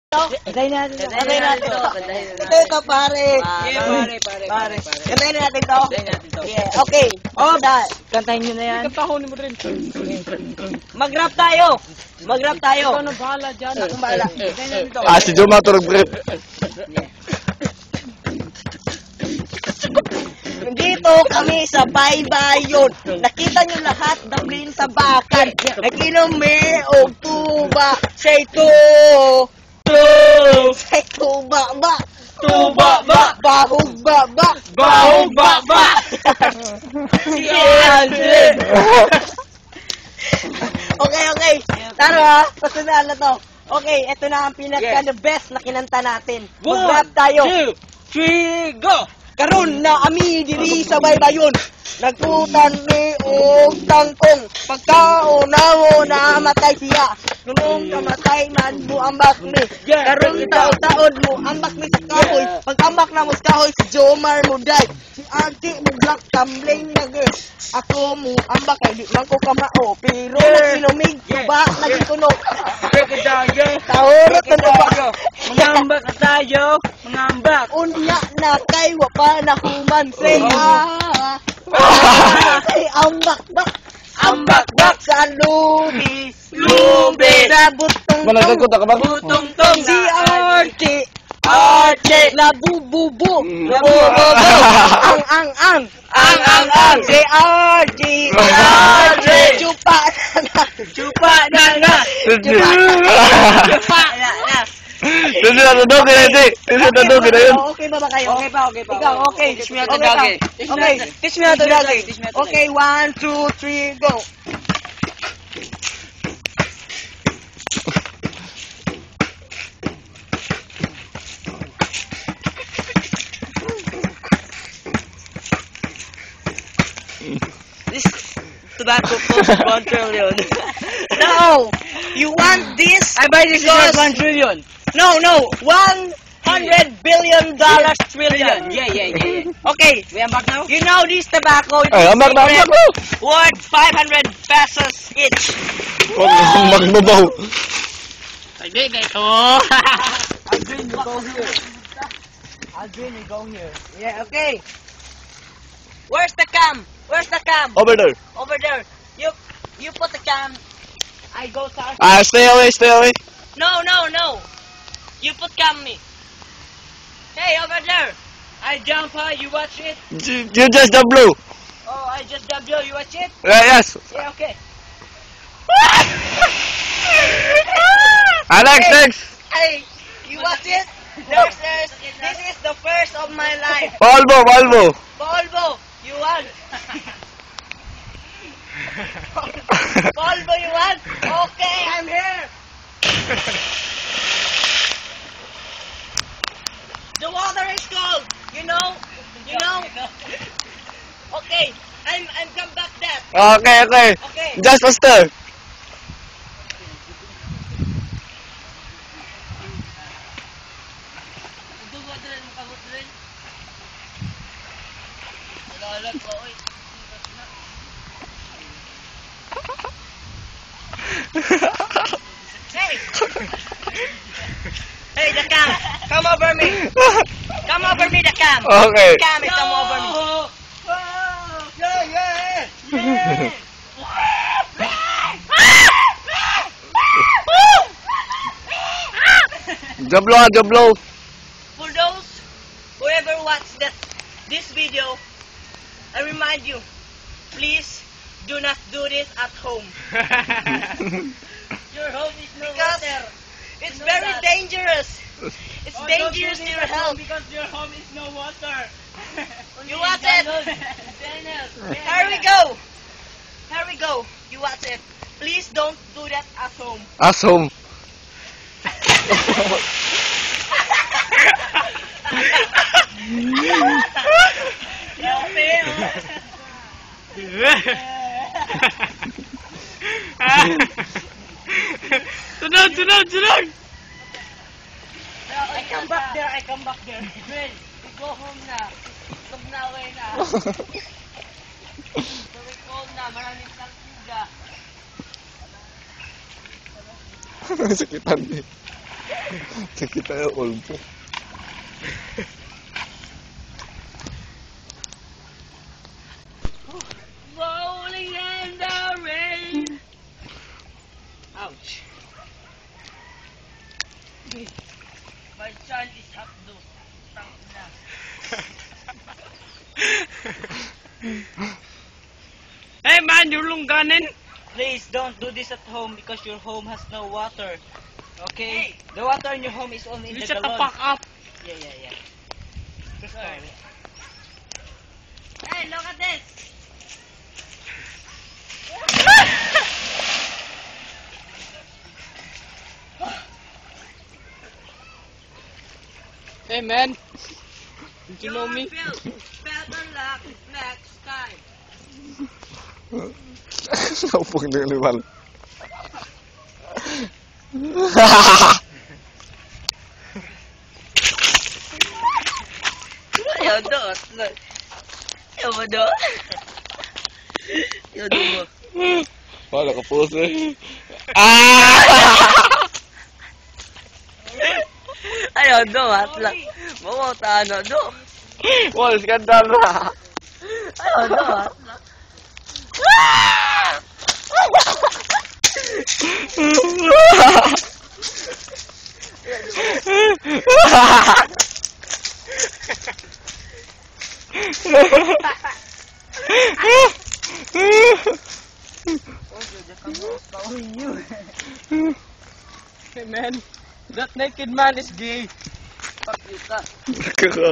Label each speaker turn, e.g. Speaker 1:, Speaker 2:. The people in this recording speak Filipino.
Speaker 1: Antayin natin ito.
Speaker 2: Antayin natin ito.
Speaker 1: Ito, pare.
Speaker 2: Pare.
Speaker 1: Antayin natin ito. Yeah, okay. Kantahin nyo na yan.
Speaker 3: Katahonin mo rin.
Speaker 1: Mag-rap tayo.
Speaker 3: Ikaw na bahala dyan.
Speaker 1: Akong bahala.
Speaker 4: Si Joe matulog brief.
Speaker 1: Dito kami sa Baybayon. Nakita nyo lahat dablin sa bakan. Naginom may og tuba. Say say tuba ba. Bahog ba. Si Andre. Okay. Taro ha. Pasunod na to. Okay, ito na ang pinaka-the best na kinanta natin. Mag-rap tayo.
Speaker 2: 1, 2, 3, go!
Speaker 1: Karon na ami diri sa Baybayon. Nagputan ni og tangkong. Pagkauna mo namatay siya. Nung kamatay man mo ambak ni. Karon taon mo ambak ni sa kahoy. Pag-ambak na mo sa kahoy si Jomar mo day. Si Auntie mo black tumbling na girl. Ako mo ambak kay di man ko kamao. Pero sinumig ba nagitunog. Tahorot na ba?
Speaker 2: Mangambak na tayo. Mangambak.
Speaker 1: Unya na kay wa pa nahuman say say ambak sa lubi sa butong
Speaker 4: Managagod ka ba?
Speaker 2: Butong
Speaker 1: si Archie labububu ang si Archie chupa na
Speaker 4: Tudog na yun.
Speaker 1: Okay ba kayo?
Speaker 2: Okay pa.
Speaker 1: Ikaw, okay.
Speaker 2: Teach me how to doggy.
Speaker 1: Okay, teach me how to doggy. Okay, 1, 2, 3, go.
Speaker 2: This tobacco costs 1 trillion.
Speaker 1: No, you want this?
Speaker 2: I buy this
Speaker 1: Because-
Speaker 2: for 1 trillion.
Speaker 1: No, $100 billion trillion.
Speaker 2: Yeah.
Speaker 1: Okay,
Speaker 2: We are back now?
Speaker 1: you know this tobacco
Speaker 4: Ay, ambak na.
Speaker 1: worth 500 pesos each.
Speaker 4: Magbabaw.
Speaker 3: Hindi, ito.
Speaker 1: Aldrin, you go here. Yeah, okay. Where's the cam?
Speaker 4: Over there.
Speaker 1: Over there. You put the cam. I go south.
Speaker 4: Stay away.
Speaker 1: No. You put cam me. Hey, over there.
Speaker 2: I jump high, you watch it?
Speaker 4: You just the blue.
Speaker 1: Oh, I just W. You watch it?
Speaker 4: Yes.
Speaker 1: Yeah, okay.
Speaker 4: Alex, next.
Speaker 1: Hey, you watch it? This is the first of my life.
Speaker 4: Volvo.
Speaker 1: Volvo, you want? Volvo, you want? Okay, I'm here. The water is cold. You know. Okay, I'm come back that.
Speaker 4: Okay.
Speaker 1: Okay.
Speaker 4: Just faster.
Speaker 1: Hey, the cam, come over me. Come over me, the cam.
Speaker 4: Okay.
Speaker 1: The cam is come over me. Yeah.
Speaker 4: Jablo.
Speaker 1: For those whoever watched this video, I remind you, please do not do this at home.
Speaker 2: Your home is no
Speaker 1: Because
Speaker 2: water.
Speaker 1: it's very dangerous. It's dangerous to your health.
Speaker 2: Because your home is no water.
Speaker 1: You watch it. Here we go. You watch it. Please don't do that at home.
Speaker 4: Home.
Speaker 3: Sunod!
Speaker 1: I come back there. Gwen, we go home na. Stop na away na. So we cold na. Maraming salsiga.
Speaker 4: Sakitan eh. Sakit tayo, ulpo.
Speaker 2: Rolling in the rain. Ouch. My son is up to.
Speaker 3: Hey man, you're lungganin.
Speaker 2: Please don't do this at home because your home has no water. Okay? The water in your home is only in
Speaker 3: You
Speaker 2: the
Speaker 3: shut the
Speaker 2: galon.
Speaker 3: fuck up.
Speaker 2: Yeah. Sorry. Hey, look at this.
Speaker 3: Hey man, did you know me?
Speaker 2: Better luck next time.
Speaker 4: Napong ng liwan.
Speaker 1: Ayaw doon. Ayaw mo doon. Ayaw doon mo.
Speaker 4: Wala ka puso eh. Ah!
Speaker 1: Ayaw doon, atla. Mamuta na doon.
Speaker 4: Wala, skandal na.
Speaker 1: Ayaw doon, atla.
Speaker 3: Hey man, that naked man is gay.
Speaker 1: Fuck you ka.
Speaker 4: Kaka.